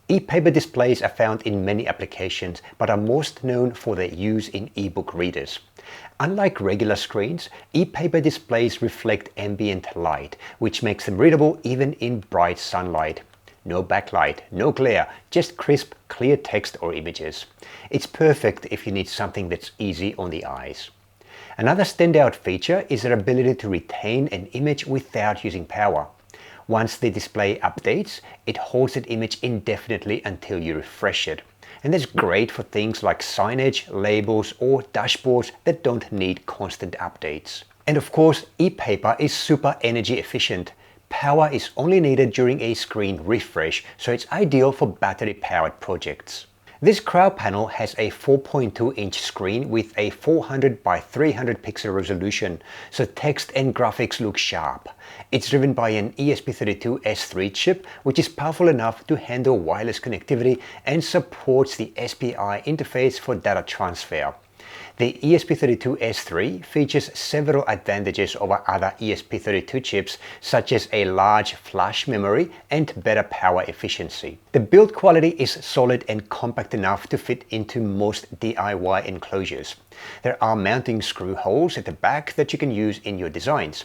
E-paper displays are found in many applications, but are most known for their use in e-book readers. Unlike regular screens, e-paper displays reflect ambient light, which makes them readable even in bright sunlight. No backlight, no glare, just crisp, clear text or images. It's perfect if you need something that's easy on the eyes. Another standout feature is their ability to retain an image without using power. Once the display updates, it holds that image indefinitely until you refresh it. And that's great for things like signage, labels, or dashboards that don't need constant updates. And of course, e-paper is super energy efficient. Power is only needed during a screen refresh, so it's ideal for battery-powered projects. This CrowPanel has a 4.2-inch screen with a 400 by 300 pixel resolution, so text and graphics look sharp. It's driven by an ESP32 S3 chip, which is powerful enough to handle wireless connectivity and supports the SPI interface for data transfer. The ESP32 S3 features several advantages over other ESP32 chips, such as a large flash memory and better power efficiency. The build quality is solid and compact enough to fit into most DIY enclosures. There are mounting screw holes at the back that you can use in your designs.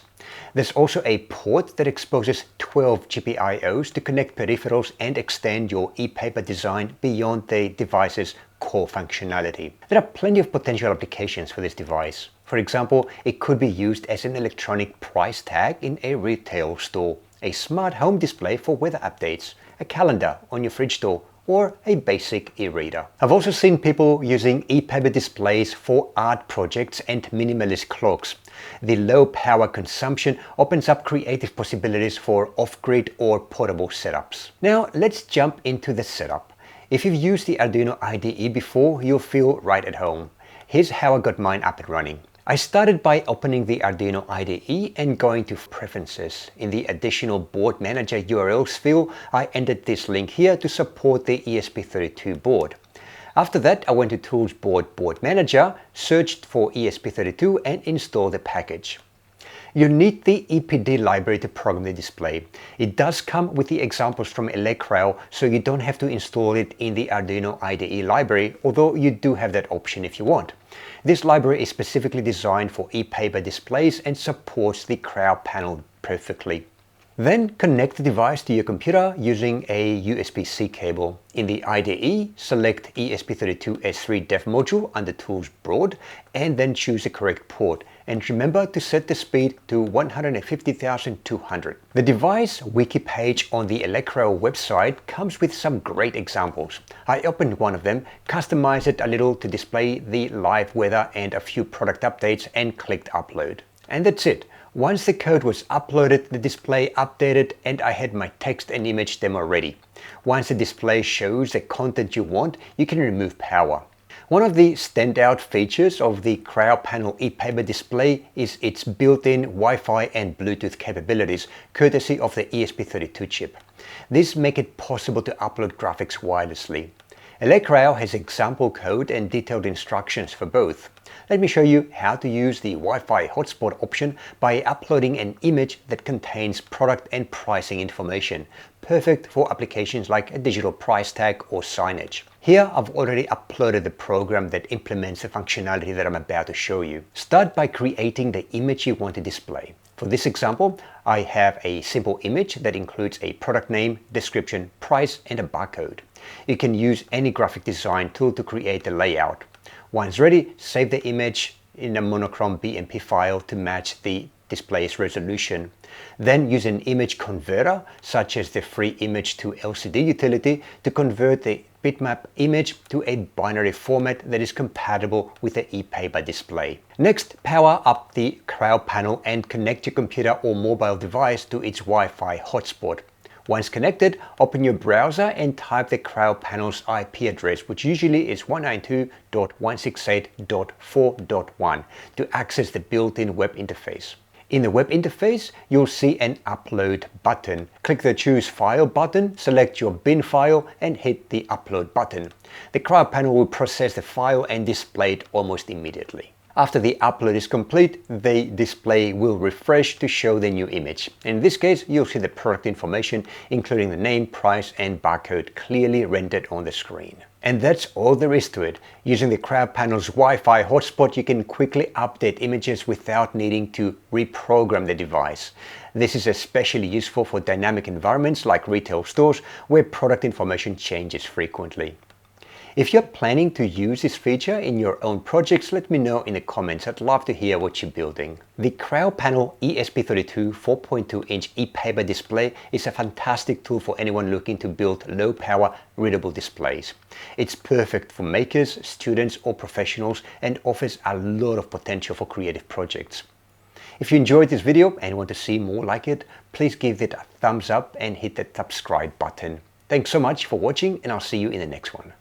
There's also a port that exposes 12 GPIOs to connect peripherals and extend your e-paper design beyond the device's core functionality. There are plenty of potential applications for this device. For example, it could be used as an electronic price tag in a retail store, a smart home display for weather updates, a calendar on your fridge door, or a basic e-reader. I've also seen people using e-paper displays for art projects and minimalist clocks. The low power consumption opens up creative possibilities for off-grid or portable setups. Now let's jump into the setup. If you've used the Arduino IDE before, you'll feel right at home. Here's how I got mine up and running. I started by opening the Arduino IDE and going to Preferences. In the Additional Board Manager URLs field, I entered this link here to support the ESP32 board. After that, I went to Tools Board Manager, searched for ESP32 and installed the package. You need the EPD library to program the display. It does come with the examples from Elecrow, so you don't have to install it in the Arduino IDE library, although you do have that option if you want. This library is specifically designed for e-paper displays and supports the CrowPanel perfectly. Then connect the device to your computer using a USB-C cable. In the IDE, select ESP32 S3 Dev Module under Tools Broad and then choose the correct port. And remember to set the speed to 150,200. The device wiki page on the Elecrow website comes with some great examples. I opened one of them, customized it a little to display the live weather and a few product updates, and clicked upload. And that's it. Once the code was uploaded, the display updated and I had my text and image demo ready. Once the display shows the content you want, you can remove power. One of the standout features of the CrowPanel e-paper display is its built-in Wi-Fi and Bluetooth capabilities, courtesy of the ESP32 chip. This makes it possible to upload graphics wirelessly. Elecrow has example code and detailed instructions for both. Let me show you how to use the Wi-Fi hotspot option by uploading an image that contains product and pricing information, perfect for applications like a digital price tag or signage. Here I've already uploaded the program that implements the functionality that I'm about to show you. Start by creating the image you want to display. For this example, I have a simple image that includes a product name, description, price, and a barcode. You can use any graphic design tool to create the layout. Once ready, save the image in a monochrome BMP file to match the display's resolution. Then use an image converter, such as the free image to LCD utility, to convert the bitmap image to a binary format that is compatible with the e-paper display. Next, power up the CrowPanel and connect your computer or mobile device to its Wi-Fi hotspot. Once connected, open your browser and type the CrowPanel's IP address, which usually is 192.168.4.1, to access the built-in web interface. In the web interface, you'll see an upload button. Click the Choose File button, select your bin file and hit the upload button. The CrowPanel will process the file and display it almost immediately. After the upload is complete, the display will refresh to show the new image. In this case, you'll see the product information, including the name, price, and barcode clearly rendered on the screen. And that's all there is to it. Using the CrowPanel's Wi-Fi hotspot, you can quickly update images without needing to reprogram the device. This is especially useful for dynamic environments like retail stores, where product information changes frequently. If you're planning to use this feature in your own projects, let me know in the comments. I'd love to hear what you're building. The CrowPanel ESP32 4.2-Inch e-paper display is a fantastic tool for anyone looking to build low-power readable displays. It's perfect for makers, students, or professionals, and offers a lot of potential for creative projects. If you enjoyed this video and want to see more like it, please give it a thumbs up and hit the subscribe button. Thanks so much for watching, and I'll see you in the next one.